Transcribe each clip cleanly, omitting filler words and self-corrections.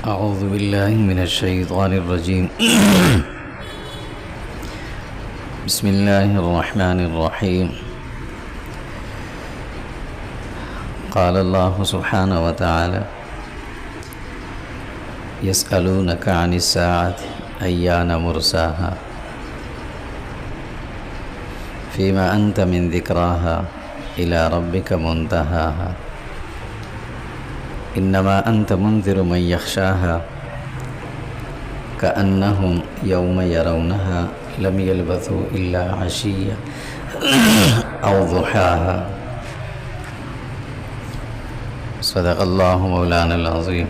أعوذ بالله من الشيطان الرجيم بسم الله الرحمن الرحيم قال الله سبحانه وتعالى يسألونك عن الساعة أيان مرساها فيما أنت من ذكراها إلى ربك منتهاها إنما أنت منذر من يخشاها كأنهم يوم يرونها لم يلبثوا إلا عشية أو ضحاها صدق الله مولانا العظيم۔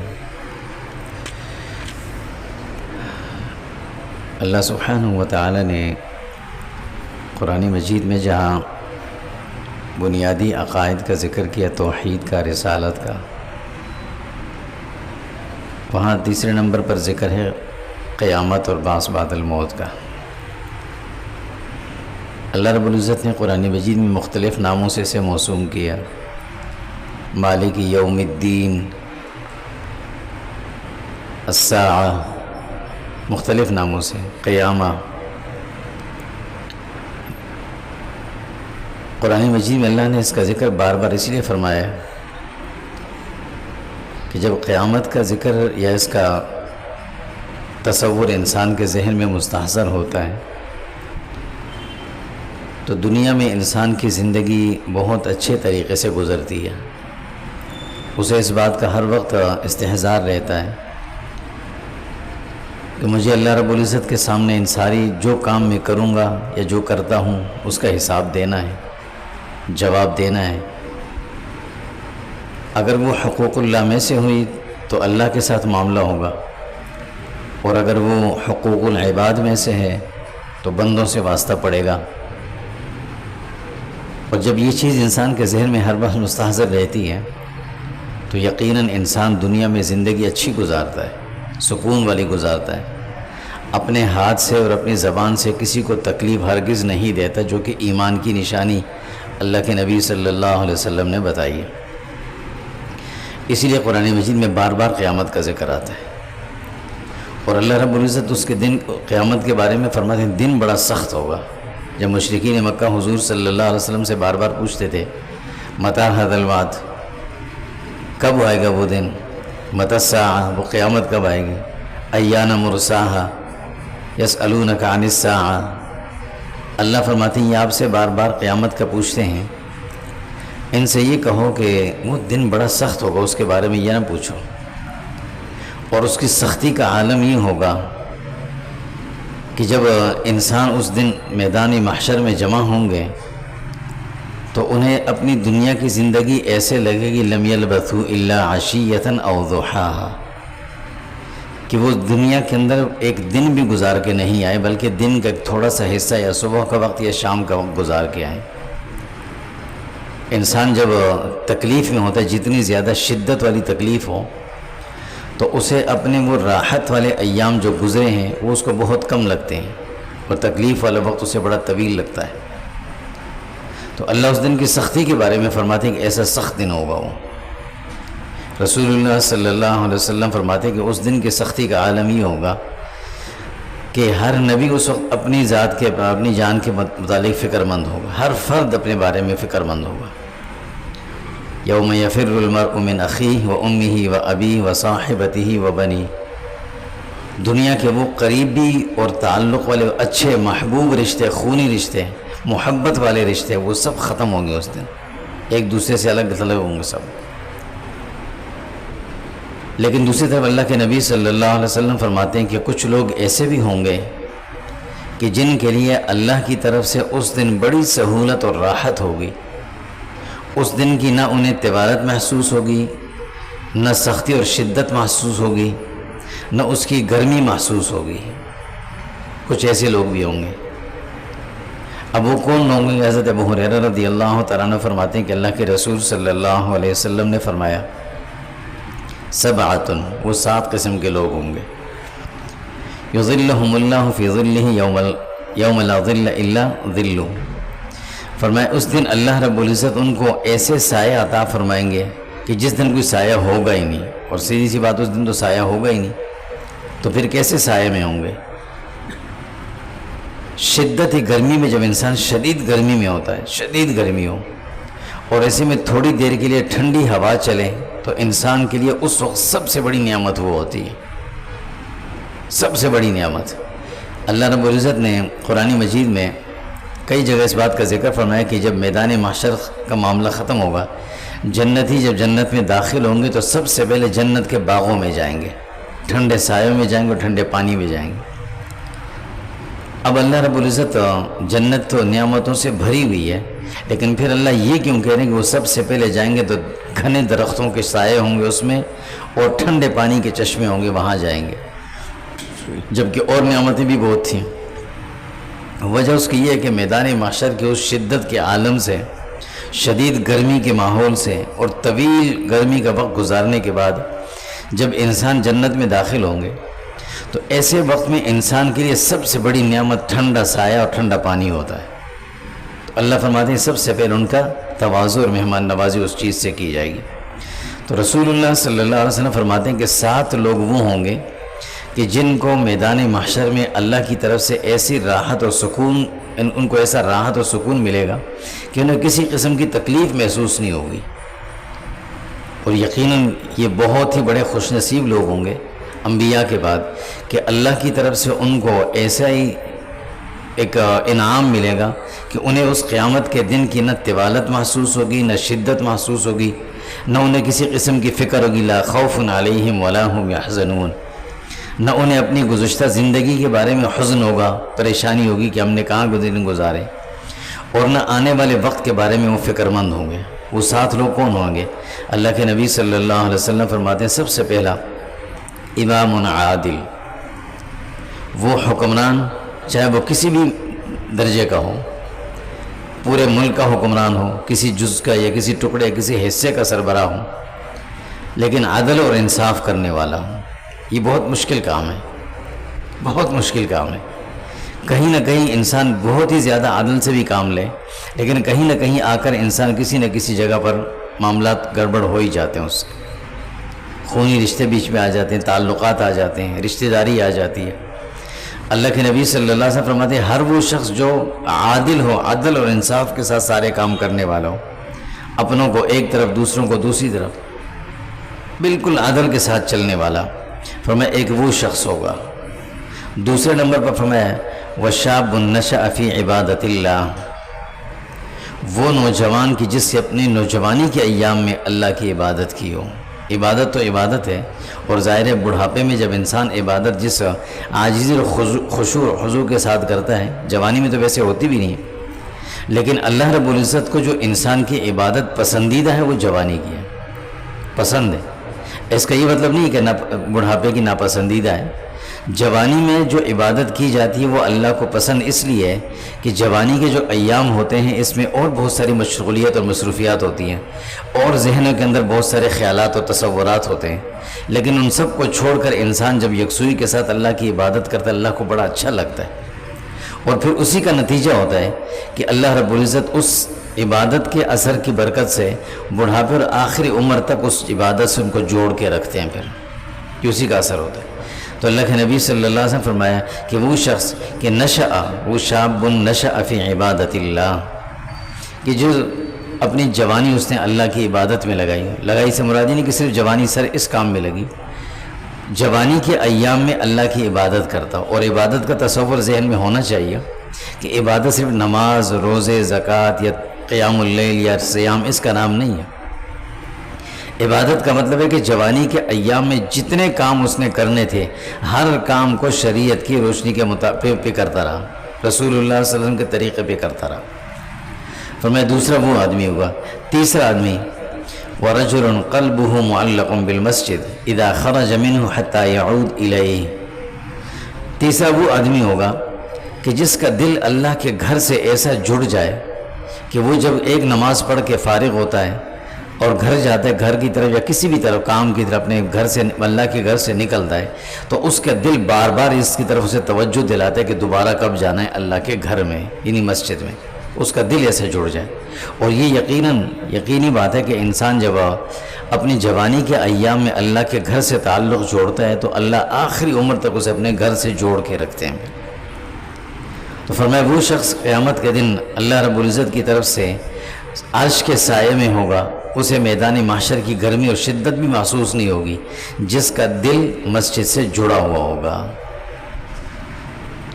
اللہ سبحانہ و تعالی نے قرآن مجید میں جہاں بنیادی عقائد کا ذکر کیا، توحید کا، رسالت کا، وہاں تیسرے نمبر پر ذکر ہے قیامت اور بعث بعد الموت کا۔ اللہ رب العزت نے قرآن مجید میں مختلف ناموں سے اسے موسوم کیا، مالک یوم الدین، الساعہ، مختلف ناموں سے، قیامہ۔ قرآن مجید میں اللہ نے اس کا ذکر بار بار اس لیے فرمایا کہ جب قیامت کا ذکر یا اس کا تصور انسان کے ذہن میں مستحضر ہوتا ہے تو دنیا میں انسان کی زندگی بہت اچھے طریقے سے گزرتی ہے، اسے اس بات کا ہر وقت استحضار رہتا ہے کہ مجھے اللہ رب العزت کے سامنے ان ساری جو کام میں کروں گا یا جو کرتا ہوں اس کا حساب دینا ہے، جواب دینا ہے۔ اگر وہ حقوق اللہ میں سے ہوئی تو اللہ کے ساتھ معاملہ ہوگا، اور اگر وہ حقوق العباد میں سے ہے تو بندوں سے واسطہ پڑے گا۔ اور جب یہ چیز انسان کے ذہن میں ہر وقت مستحضر رہتی ہے تو یقیناً انسان دنیا میں زندگی اچھی گزارتا ہے، سکون والی گزارتا ہے، اپنے ہاتھ سے اور اپنی زبان سے کسی کو تکلیف ہرگز نہیں دیتا، جو کہ ایمان کی نشانی اللہ کے نبی صلی اللہ علیہ وسلم نے بتائی ہے۔ اسی لیے قرآن مجید میں بار بار قیامت کا ذکر آتا ہے، اور اللہ رب العزت اس کے دن قیامت کے بارے میں فرماتے ہیں دن بڑا سخت ہوگا۔ جب مشرکین مکہ حضور صلی اللہ علیہ وسلم سے بار بار پوچھتے تھے متی ھذا الوعد، کب آئے گا وہ دن، متی الساعہ، وہ قیامت کب آئے گی، ایان مرساہا، یسألونک عن الساعہ، اللہ فرماتے ہیں یہ آپ سے بار بار قیامت کا پوچھتے ہیں، ان سے یہ کہو کہ وہ دن بڑا سخت ہوگا، اس کے بارے میں یہ نہ پوچھو، اور اس کی سختی کا عالم یہ ہوگا کہ جب انسان اس دن میدان محشر میں جمع ہوں گے تو انہیں اپنی دنیا کی زندگی ایسے لگے گی لم یلبثوا الا عشیۃ او ضحاھا، کہ وہ دنیا کے اندر ایک دن بھی گزار کے نہیں آئے، بلکہ دن کا تھوڑا سا حصہ یا صبح کا وقت یا شام کا وقت گزار کے آئے۔ انسان جب تکلیف میں ہوتا ہے، جتنی زیادہ شدت والی تکلیف ہو تو اسے اپنے وہ راحت والے ایام جو گزرے ہیں وہ اس کو بہت کم لگتے ہیں، اور تکلیف والا وقت اسے بڑا طویل لگتا ہے۔ تو اللہ اس دن کی سختی کے بارے میں فرماتے ہیں کہ ایسا سخت دن ہوگا وہ۔ رسول اللہ صلی اللہ علیہ وسلم فرماتے ہیں کہ اس دن کی سختی کا عالم یہ ہوگا کہ ہر نبی اس وقت اپنی ذات کے، اپنی جان کے متعلق فکر مند ہوگا، ہر فرد اپنے بارے میں فکر مند ہوگا۔ یوم یفر المرء من اخیہ و امہ و ابیہ و صاحبتہ و بنیہ، دنیا کے وہ قریبی اور تعلق والے اچھے محبوب رشتے، خونی رشتے، محبت والے رشتے، وہ سب ختم ہوں گے اس دن، ایک دوسرے سے الگ تھلگ ہوں گے سب۔ لیکن دوسری طرف اللہ کے نبی صلی اللہ علیہ وسلم فرماتے ہیں کہ کچھ لوگ ایسے بھی ہوں گے کہ جن کے لیے اللہ کی طرف سے اس دن بڑی سہولت اور راحت ہوگی، اس دن کی نہ انہیں طوالت محسوس ہوگی، نہ سختی اور شدت محسوس ہوگی، نہ اس کی گرمی محسوس ہوگی۔ کچھ ایسے لوگ بھی ہوں گے۔ اب وہ کون ہوں گے؟ حضرت ابو ہریرہ رضی اللہ تعالیٰ عنہ فرماتے ہیں کہ اللہ کے رسول صلی اللہ علیہ وسلم نے فرمایا سبعۃ، وہ 7 قسم کے لوگ ہوں گے، یظلہم اللہ فی ظلہ یوم لا ظل الا ظلہ، فرمایا اس دن اللہ رب العزت ان کو ایسے سایہ عطا فرمائیں گے کہ جس دن کوئی سایہ ہوگا ہی نہیں، اور سیدھی سی بات اس دن تو سایہ ہوگا ہی نہیں، تو پھر کیسے سائے میں ہوں گے؟ شدت گرمی میں جب انسان شدید گرمی میں ہوتا ہے، شدید گرمی ہو، اور ایسے میں تھوڑی دیر کے لیے ٹھنڈی ہوا چلے، تو انسان کے لیے اس وقت سب سے بڑی نعمت وہ ہوتی ہے، سب سے بڑی نعمت۔ اللہ رب العزت نے قرآن مجید میں کئی جگہ اس بات کا ذکر فرمایا کہ جب میدان محشر کا معاملہ ختم ہوگا، جنتی جب جنت میں داخل ہوں گے تو سب سے پہلے جنت کے باغوں میں جائیں گے، ٹھنڈے سایوں میں جائیں گے اور ٹھنڈے پانی میں جائیں گے۔ اب اللہ رب العزت جنت تو نعمتوں سے بھری ہوئی ہے، لیکن پھر اللہ یہ کیوں کہہ رہے ہیں کہ وہ سب سے پہلے جائیں گے تو گھنے درختوں کے سائے ہوں گے اس میں، اور ٹھنڈے پانی کے چشمے ہوں گے، وہاں جائیں گے، جبکہ اور نعمتیں بھی بہت تھیں۔ وجہ اس کی یہ ہے کہ میدان محشر کے اس شدت کے عالم سے، شدید گرمی کے ماحول سے اور طویل گرمی کا وقت گزارنے کے بعد جب انسان جنت میں داخل ہوں گے، تو ایسے وقت میں انسان کے لیے سب سے بڑی نعمت ٹھنڈا سایہ اور ٹھنڈا پانی ہوتا ہے۔ تو اللہ فرماتے ہیں سب سے پہلے ان کا تواضع اور مہمان نوازی اس چیز سے کی جائے گی۔ تو رسول اللہ صلی اللہ علیہ وسلم فرماتے ہیں کہ 7 لوگ وہ ہوں گے کہ جن کو میدان محشر میں اللہ کی طرف سے ایسی راحت اور سکون، ان کو ایسا راحت اور سکون ملے گا کہ انہیں کسی قسم کی تکلیف محسوس نہیں ہوگی، اور یقیناً یہ بہت ہی بڑے خوش نصیب لوگ ہوں گے انبیاء کے بعد کہ اللہ کی طرف سے ان کو ایسا ہی ایک انعام ملے گا کہ انہیں اس قیامت کے دن کی نہ طوالت محسوس ہوگی، نہ شدت محسوس ہوگی، نہ انہیں کسی قسم کی فکر ہوگی، لا خوف علیہم ولا هم یحزنون، نہ انہیں اپنی گزشتہ زندگی کے بارے میں حزن ہوگا، پریشانی ہوگی کہ ہم نے کہاں دن گزارے، اور نہ آنے والے وقت کے بارے میں وہ فکر مند ہوں گے۔ وہ 7 لوگ کون ہوں گے؟ اللہ کے نبی صلی اللہ علیہ وسلم فرماتے ہیں سب سے پہلا امام عادل، وہ حکمران چاہے وہ کسی بھی درجے کا ہو، پورے ملک کا حکمران ہو، کسی جز کا یا کسی ٹکڑے کسی حصے کا سربراہ ہو، لیکن عدل اور انصاف کرنے والا ہو۔ یہ بہت مشکل کام ہے، بہت مشکل کام ہے۔ کہیں نہ کہیں انسان بہت ہی زیادہ عدل سے بھی کام لے، لیکن کہیں نہ کہیں آ کر انسان کسی نہ کسی جگہ پر معاملات گڑبڑ ہو ہی جاتے ہیں، اس سے خونی رشتے بیچ میں آ جاتے ہیں، تعلقات آ جاتے ہیں، رشتہ داری آ جاتی ہے۔ اللہ کے نبی صلی اللہ علیہ وسلم فرماتے ہیں ہر وہ شخص جو عادل ہو، عدل اور انصاف کے ساتھ سارے کام کرنے والا ہو، اپنوں کو ایک طرف دوسروں کو دوسری طرف، بالکل عدل کے ساتھ چلنے والا، فرمایا ایک وہ شخص ہوگا۔ دوسرے نمبر پر فرمایا وَشَابٌ نَشَأَ فِي عِبَادَةِ اللَّهِ، وہ نوجوان کی جس سے اپنی نوجوانی کے ایام میں اللہ کی عبادت کی ہو۔ عبادت تو عبادت ہے، اور ظاہر ہے بڑھاپے میں جب انسان عبادت جس عاجزی اور خشوع اور خضوع کے ساتھ کرتا ہے، جوانی میں تو ویسے ہوتی بھی نہیں، لیکن اللہ رب العزت کو جو انسان کی عبادت پسندیدہ ہے وہ جوانی کی ہے، پسند ہے۔ اس کا یہ مطلب نہیں کہ بڑھاپے کی ناپسندیدہ ہے۔ جوانی میں جو عبادت کی جاتی ہے وہ اللہ کو پسند اس لیے ہے کہ جوانی کے جو ایام ہوتے ہیں اس میں اور بہت ساری مشغولیت اور مصروفیات ہوتی ہیں، اور ذہنوں کے اندر بہت سارے خیالات اور تصورات ہوتے ہیں، لیکن ان سب کو چھوڑ کر انسان جب یکسوئی کے ساتھ اللہ کی عبادت کرتا ہے اللہ کو بڑا اچھا لگتا ہے، اور پھر اسی کا نتیجہ ہوتا ہے کہ اللہ رب العزت اس عبادت کے اثر کی برکت سے بڑھاپے اور آخری عمر تک اس عبادت سے ان کو جوڑ کے رکھتے ہیں، پھر کہ اسی کا اثر ہوتا ہے۔ تو اللہ کے نبی صلی اللہ علیہ وسلم فرمایا کہ وہ شخص کہ نشأ، وہ شاب نشأ فی عبادت اللہ، کہ جو اپنی جوانی اس نے اللہ کی عبادت میں لگائی سے مراد نہیں کہ صرف جوانی سر اس کام میں لگی، جوانی کے ایام میں اللہ کی عبادت کرتا، اور عبادت کا تصور ذہن میں ہونا چاہیے کہ عبادت صرف نماز، روزے، زکوٰۃ یا قیام اللیل یا سیام اس کا نام نہیں ہے۔ عبادت کا مطلب ہے کہ جوانی کے ایام میں جتنے کام اس نے کرنے تھے ہر کام کو شریعت کی روشنی کے مطابق پہ کرتا رہا، رسول اللہ صلی اللہ علیہ وسلم کے طریقے پہ کرتا رہا۔ فرمایا دوسرا وہ آدمی ہوگا۔ تیسرا آدمی وَرَجُلٌ قَلْبُهُ مُعَلَّقٌ بِالْمَسْجِدِ إِذَا خَرَجَ مِنْهُ حَتَّى يَعُودَ إِلَيْهِ، تیسرا وہ آدمی ہوگا کہ جس کا دل اللہ کے گھر سے ایسا جڑ جائے کہ وہ جب ایک نماز پڑھ کے فارغ ہوتا ہے اور گھر جاتا ہے، گھر کی طرف یا کسی بھی طرف کام کی طرف اپنے گھر سے، اللہ کے گھر سے نکلتا ہے، تو اس کا دل بار بار اس کی طرف اسے توجہ دلاتا ہے کہ دوبارہ کب جانا ہے اللہ کے گھر میں، یعنی مسجد میں، اس کا دل ایسے جڑ جائے۔ اور یہ یقینی بات ہے کہ انسان جب اپنی جوانی کے ایام میں اللہ کے گھر سے تعلق جوڑتا ہے تو اللہ آخری عمر تک اسے اپنے گھر سے جوڑ کے رکھتے ہیں۔ تو فرمایا وہ شخص قیامت کے دن اللہ رب العزت کی طرف سے عرش کے سائے میں ہوگا، اسے میدان محشر کی گرمی اور شدت بھی محسوس نہیں ہوگی، جس کا دل مسجد سے جڑا ہوا ہوگا۔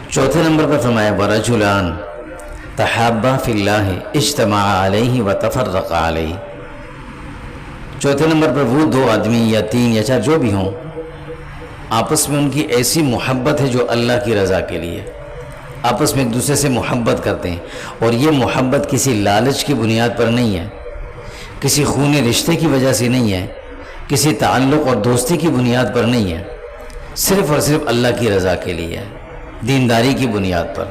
چوتھے نمبر پر فرمایا وَرَجُلَانِ تَحَابَّا فِي اللَّهِ اجْتَمَعَا عَلَيْهِ وَتَفَرَّقَا عَلَيْهِ۔ چوتھے نمبر پر وہ دو آدمی یا تین یا چار جو بھی ہوں، آپس میں ان کی ایسی محبت ہے جو اللہ کی رضا کے لیے، آپس میں ایک دوسرے سے محبت کرتے ہیں، اور یہ محبت کسی لالچ کی بنیاد پر نہیں ہے، کسی خونی رشتے کی وجہ سے نہیں ہے، کسی تعلق اور دوستی کی بنیاد پر نہیں ہے، صرف اور صرف اللہ کی رضا کے لیے ہے، دینداری کی بنیاد پر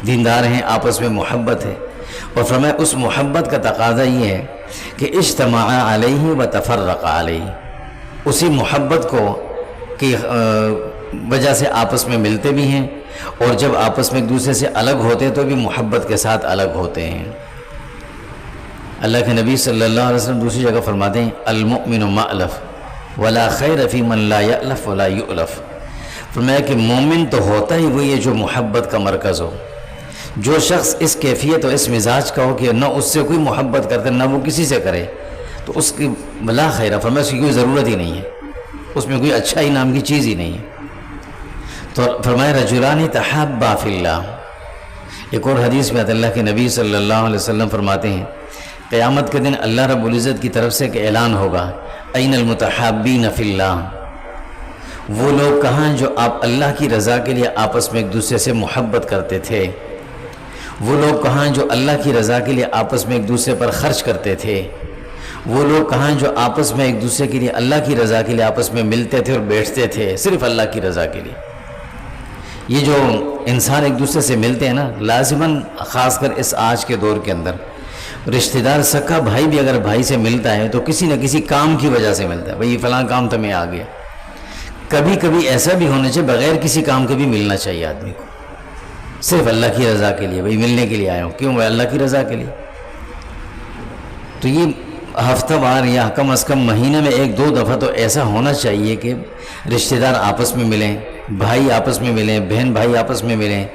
دیندار ہیں، آپس میں محبت ہے۔ اور فرمایا اس محبت کا تقاضا یہ ہے کہ اجتماع علیہ و تفرق علیہ، اسی محبت کو کی وجہ سے آپس میں ملتے بھی ہیں، اور جب آپس میں ایک دوسرے سے الگ ہوتے تو بھی محبت کے ساتھ الگ ہوتے ہیں۔ اللہ کے نبی صلی اللہ علیہ وسلم دوسری جگہ فرماتے ہیں المؤمن مألف ولا خیر فی من لا یألف ولا یؤلف۔ فرمایا کہ مومن تو ہوتا ہی وہی ہے جو محبت کا مرکز ہو، جو شخص اس کیفیت اور اس مزاج کا ہو کہ نہ اس سے کوئی محبت کرتا نہ وہ کسی سے کرے، تو اس کی بلا خیر، فرمایا اس کی کوئی ضرورت ہی نہیں ہے، اس میں کوئی اچھائی نام کی چیز ہی نہیں ہے۔ تو فرمایا رجلان تحابا فی اللہ۔ ایک اور حدیث میں اللہ کے نبی صلی اللہ علیہ وسلم فرماتے ہیں قیامت کے دن اللہ رب العزت کی طرف سے کہ اعلان ہوگا این المتحابین فی اللہ، وہ لوگ کہاں جو آپ اللہ کی رضا کے لیے آپس میں ایک دوسرے سے محبت کرتے تھے، وہ لوگ کہاں جو اللہ کی رضا کے لیے آپس میں ایک دوسرے پر خرچ کرتے تھے، وہ لوگ کہاں جو آپس میں ایک دوسرے کے لیے اللہ کی رضا کے لیے آپس میں ملتے تھے اور بیٹھتے تھے صرف اللہ کی رضا کے لیے۔ یہ جو انسان ایک دوسرے سے ملتے ہیں نا، لازماً خاص کر اس آج کے دور کے اندر رشتہ دار سکا بھائی بھی اگر بھائی سے ملتا ہے تو کسی نہ کسی کام کی وجہ سے ملتا ہے، بھئی یہ فلاں کام تو میں آ گیا۔ کبھی کبھی ایسا بھی ہونا چاہیے بغیر کسی کام کے بھی ملنا چاہیے آدمی کو، صرف اللہ کی رضا کے لیے، بھئی ملنے کے لیے آیا ہوں، کیوں؟ میں اللہ کی رضا کے لیے۔ تو یہ ہفتہ وار یا کم از کم مہینے میں ایک دو دفعہ تو ایسا ہونا چاہیے کہ رشتہ دار آپس میں ملیں، بھائی آپس میں ملیں، بہن بھائی آپس میں ملیں،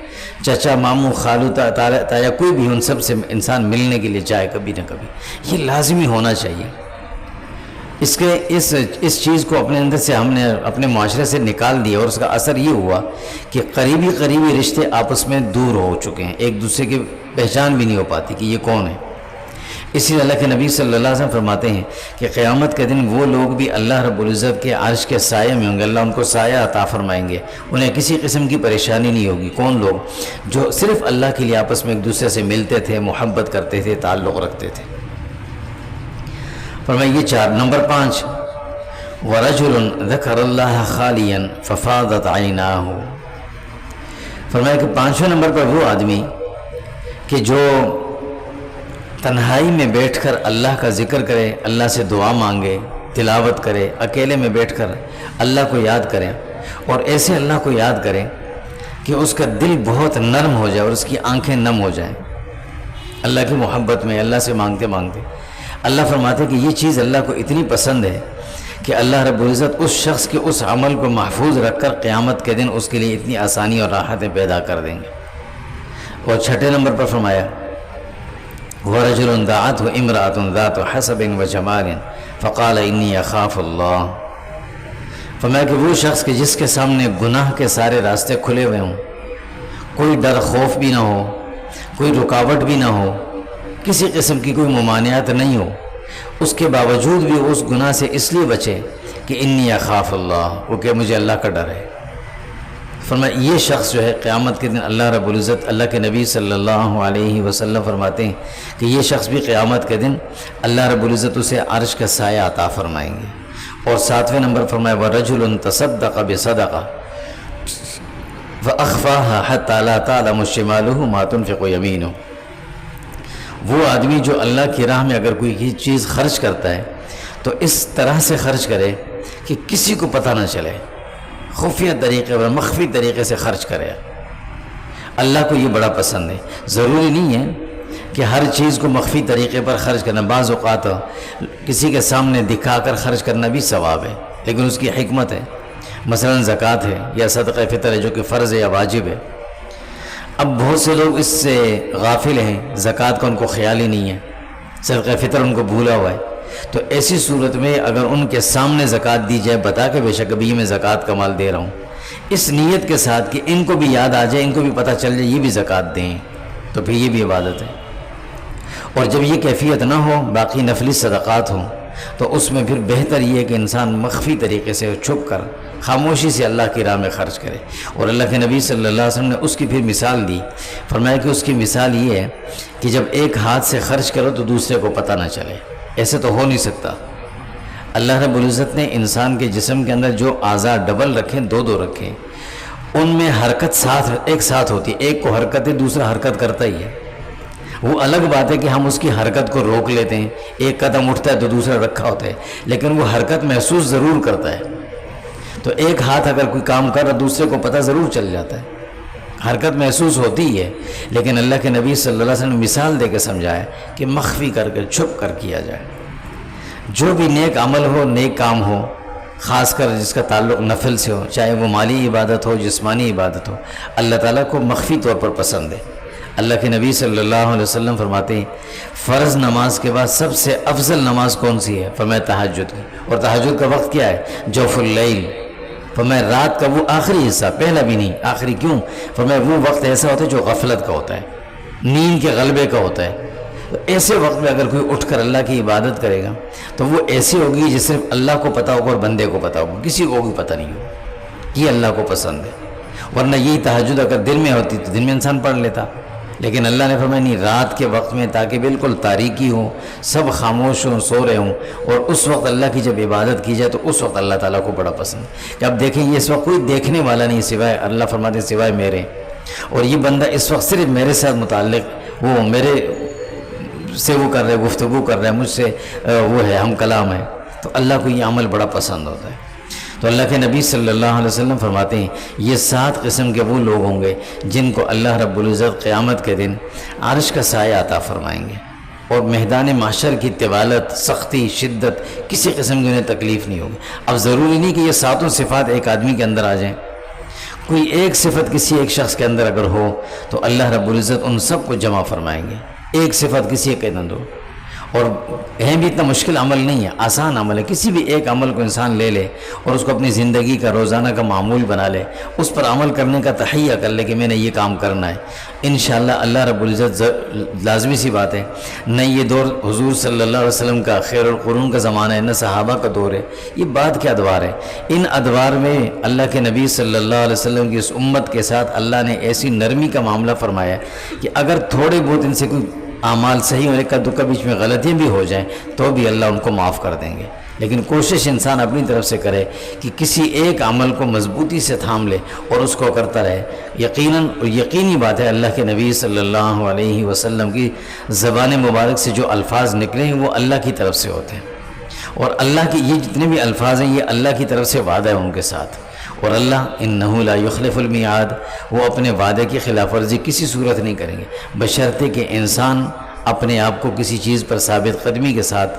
چچا ماموں خالو تایا کوئی بھی، ان سب سے انسان ملنے کے لیے جائے کبھی نہ کبھی، یہ لازمی ہونا چاہیے۔ اس چیز کو اپنے اندر سے ہم نے اپنے معاشرے سے نکال دیا، اور اس کا اثر یہ ہوا کہ قریبی رشتے آپس میں دور ہو چکے ہیں، ایک دوسرے کی پہچان بھی نہیں ہو پاتی کہ یہ کون ہے۔ اسی لیے اللہ کے نبی صلی اللہ علیہ وسلم فرماتے ہیں کہ قیامت کے دن وہ لوگ بھی اللہ رب العزت کے عرش کے سائے میں ہوں گے، اللہ ان کو سایہ عطا فرمائیں گے، انہیں کسی قسم کی پریشانی نہیں ہوگی۔ کون لوگ؟ جو صرف اللہ کے لیے آپس میں ایک دوسرے سے ملتے تھے، محبت کرتے تھے، تعلق رکھتے تھے۔ فرمایا یہ چار۔ نمبر 5 وَرَجُلٌ ذَكَرَ اللَّهَ خَالِيًا فَفَاضَتْ عَيْنَاهُ۔ فرمایا کہ 5ویں نمبر پر وہ آدمی کہ جو تنہائی میں بیٹھ کر اللہ کا ذکر کرے، اللہ سے دعا مانگے، تلاوت کرے، اکیلے میں بیٹھ کر اللہ کو یاد کرے، اور ایسے اللہ کو یاد کرے کہ اس کا دل بہت نرم ہو جائے اور اس کی آنکھیں نم ہو جائیں اللہ کی محبت میں، اللہ سے مانگتے مانگتے۔ اللہ فرماتے کہ یہ چیز اللہ کو اتنی پسند ہے کہ اللہ رب العزت اس شخص کے اس عمل کو محفوظ رکھ کر قیامت کے دن اس کے لیے اتنی آسانی اور راحتیں پیدا کر دیں گے۔ اور 6 نمبر پر فرمایا وَرَجُلٌ دَعَتْهُ امْرَأَةٌ ذَاتُ حَسَبٍ وَجَمَالٍ فَقَالَ إِنِّي أَخَافُ اللَّهَ۔ فرمایا کہ وہ شخص کہ جس کے سامنے گناہ کے سارے راستے کھلے ہوئے ہوں، کوئی ڈر خوف بھی نہ ہو، کوئی رکاوٹ بھی نہ ہو، کسی قسم کی کوئی ممانعت نہیں ہو، اس کے باوجود بھی اس گناہ سے اس لیے بچے کہ انی اخاف اللہ، وہ کہ مجھے اللہ کا ڈر ہے۔ فرمایا یہ شخص جو ہے قیامت کے دن اللہ رب العزت، اللہ کے نبی صلی اللہ علیہ وسلم فرماتے ہیں کہ یہ شخص بھی قیامت کے دن اللہ رب العزت اسے عرش کا سایہ عطا فرمائیں گے۔ اور 7ویں نمبر فرمایا وَرَجُلٌ تَصَدَّقَ بِصَدَقَةٍ فَأَخْفَاهَا حَتَّى لَا تَعْلَمُ شِمَالُهُ مَا تُنْفِقُ يَمِينُهُ۔ وہ آدمی جو اللہ کی راہ میں اگر کوئی چیز خرچ کرتا ہے تو اس طرح سے خرچ کرے کہ کسی کو پتہ نہ چلے، خفیہ طریقے پر، مخفی طریقے سے خرچ کرے۔ اللہ کو یہ بڑا پسند ہے۔ ضروری نہیں ہے کہ ہر چیز کو مخفی طریقے پر خرچ کرنا، بعض اوقات کسی کے سامنے دکھا کر خرچ کرنا بھی ثواب ہے، لیکن اس کی حکمت ہے۔ مثلا زکوٰۃ ہے یا صدقہ فطر ہے جو کہ فرض ہے یا واجب ہے۔ اب بہت سے لوگ اس سے غافل ہیں، زکوٰۃ کا ان کو خیال ہی نہیں ہے، صدقہ فطر ان کو بھولا ہوا ہے۔ تو ایسی صورت میں اگر ان کے سامنے زکوٰۃ دی جائے، بتا کے بے شک ابھی یہ میں زکوٰۃ کا مال دے رہا ہوں، اس نیت کے ساتھ کہ ان کو بھی یاد آ جائے، ان کو بھی پتہ چل جائے یہ بھی زکوٰۃ دیں، تو پھر یہ بھی عبادت ہے۔ اور جب یہ کیفیت نہ ہو، باقی نفلی صدقات ہوں، تو اس میں پھر بہتر یہ ہے کہ انسان مخفی طریقے سے چھپ کر خاموشی سے اللہ کی راہ میں خرچ کرے۔ اور اللہ کے نبی صلی اللہ علیہ وسلم نے اس کی پھر مثال دی، فرمایا کہ اس کی مثال یہ ہے کہ جب ایک ہاتھ سے خرچ کرو تو دوسرے کو پتہ نہ چلے، ایسے تو ہو نہیں سکتا۔ اللہ رب العزت نے انسان کے جسم کے اندر جو اعضاء ڈبل رکھیں، دو رکھیں، ان میں حرکت ایک ساتھ ہوتی ہے، ایک کو حرکت ہے، دوسرا حرکت کرتا ہی ہے۔ وہ الگ بات ہے کہ ہم اس کی حرکت کو روک لیتے ہیں، ایک قدم اٹھتا ہے تو دوسرا رکھا ہوتا ہے، لیکن وہ حرکت محسوس ضرور کرتا ہے۔ تو ایک ہاتھ اگر کوئی کام کر رہا دوسرے کو پتہ ضرور چل جاتا ہے، حرکت محسوس ہوتی ہے، لیکن اللہ کے نبی صلی اللہ علیہ وسلم نے مثال دے کے سمجھایا کہ مخفی کر کے چھپ کر کیا جائے۔ جو بھی نیک عمل ہو، نیک کام ہو، خاص کر جس کا تعلق نفل سے ہو، چاہے وہ مالی عبادت ہو، جسمانی عبادت ہو، اللہ تعالیٰ کو مخفی طور پر پسند ہے۔ اللہ کے نبی صلی اللہ علیہ وسلم فرماتے ہیں فرض نماز کے بعد سب سے افضل نماز کون سی ہے؟ فرمایا تہجد کی۔ اور تہجد کا وقت کیا ہے؟ جوف اللیل، فرمایا رات کا وہ آخری حصہ، پہلا بھی نہیں، آخری۔ کیوں؟ فرمایا وہ وقت ایسا ہوتا ہے جو غفلت کا ہوتا ہے، نیند کے غلبے کا ہوتا ہے۔ تو ایسے وقت میں اگر کوئی اٹھ کر اللہ کی عبادت کرے گا تو وہ ایسی ہوگی جس صرف اللہ کو پتہ ہوگا اور بندے کو پتہ ہوگا، کسی کو بھی پتہ نہیں ہوگا، یہ اللہ کو پسند ہے۔ ورنہ یہی تہجد اگر دن میں ہوتی تو دن میں انسان پڑھ لیتا، لیکن اللہ نے فرمایا نہیں، رات کے وقت میں، تاکہ بالکل تاریکی ہو، سب خاموش ہوں، سو رہے ہوں، اور اس وقت اللہ کی جب عبادت کی جائے تو اس وقت اللہ تعالیٰ کو بڑا پسند ہے۔ کہ اب دیکھیں یہ اس وقت کوئی دیکھنے والا نہیں سوائے اللہ، فرماتے ہیں سوائے میرے، اور یہ بندہ اس وقت صرف میرے ساتھ متعلق، وہ میرے سے وہ کر رہے، گفتگو کر رہے ہیں، مجھ سے وہ ہے، ہم کلام ہے، تو اللہ کو یہ عمل بڑا پسند ہوتا ہے۔ تو اللہ کے نبی صلی اللہ علیہ وسلم فرماتے ہیں یہ 7 قسم کے وہ لوگ ہوں گے جن کو اللہ رب العزت قیامت کے دن عرش کا سایہ عطا فرمائیں گے، اور میدان محشر کی طوالت، سختی، شدت، کسی قسم کی انہیں تکلیف نہیں ہوگی۔ اب ضروری نہیں کہ یہ 7 صفات ایک آدمی کے اندر آ جائیں، کوئی ایک صفت کسی ایک شخص کے اندر اگر ہو تو اللہ رب العزت ان سب کو جمع فرمائیں گے۔ ایک صفت کسی ایک کے اندر ہو، اور ہے بھی اتنا مشکل عمل نہیں ہے، آسان عمل ہے۔ کسی بھی ایک عمل کو انسان لے لے اور اس کو اپنی زندگی کا روزانہ کا معمول بنا لے، اس پر عمل کرنے کا تہیہ کر لے کہ میں نے یہ کام کرنا ہے، انشاءاللہ اللہ رب العزت، لازمی سی بات ہے، نہ یہ دور حضور صلی اللہ علیہ وسلم کا خیر القرون کا زمانہ ہے، نہ صحابہ کا دور ہے، یہ بات کے ادوار ہے۔ ان ادوار میں اللہ کے نبی صلی اللہ علیہ وسلم کی اس امت کے ساتھ اللہ نے ایسی نرمی کا معاملہ فرمایا ہے کہ اگر تھوڑے بہت ان سے کوئی اعمال صحیح ہونے کا دکھا بیچ میں غلطیاں بھی ہو جائیں تو بھی اللہ ان کو معاف کر دیں گے۔ لیکن کوشش انسان اپنی طرف سے کرے کہ کسی ایک عمل کو مضبوطی سے تھام لے اور اس کو کرتا رہے۔ یقینی بات ہے اللہ کے نبی صلی اللہ علیہ وسلم کی زبان مبارک سے جو الفاظ نکلے ہیں وہ اللہ کی طرف سے ہوتے ہیں، اور اللہ کے یہ جتنے بھی الفاظ ہیں یہ اللہ کی طرف سے وعدہ ہے ان کے ساتھ، اور اللہ انہ لا یخلف المیعاد، وہ اپنے وعدے کی خلاف ورزی کسی صورت نہیں کریں گے، بشرطے کہ انسان اپنے آپ کو کسی چیز پر ثابت قدمی کے ساتھ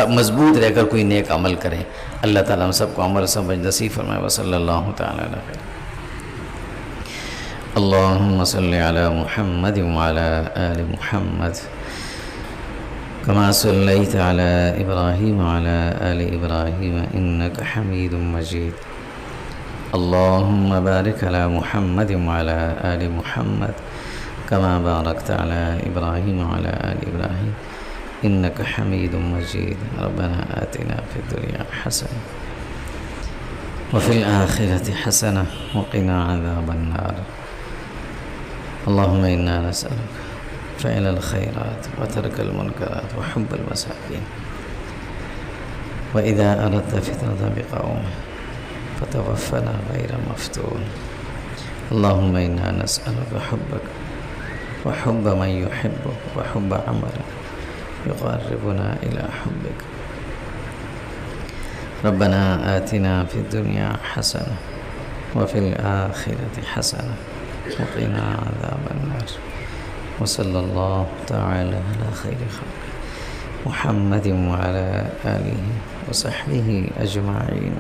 مضبوط رہ کر کوئی نیک عمل کرے۔ اللہ تعالیٰ ہم سب کو عمل سمجھ نصیب فرمائے۔ وصلی اللہ تعالیٰ علیہ خیر۔ اللہم صلی علی محمد وعلی آل محمد كما صليت على إبراهيم وعلى آل إبراهيم إنك حميد مجيد اللهم بارك على محمد وعلى آل محمد كما باركت على إبراهيم وعلى آل إبراهيم إنك حميد مجيد ربنا آتنا في الدنيا حسنة وفي الآخرة حسنة وقنا عذاب النار اللهم إنا نسألك فعل الخيرات وترك المنكرات وحب المساكين وإذا أردت فتنة بقوم فتوفنا غير مفتون اللهم إنا نسألك حبك وحب من يحبك وحب عمل يقربنا إلى حبك ربنا آتنا في الدنيا حسنة وفي الآخرة حسنة وقنا عذاب النار وصلی اللہ تعالی علی خیر خلق محمد وعلی آلہ وصحبہ اجمعین.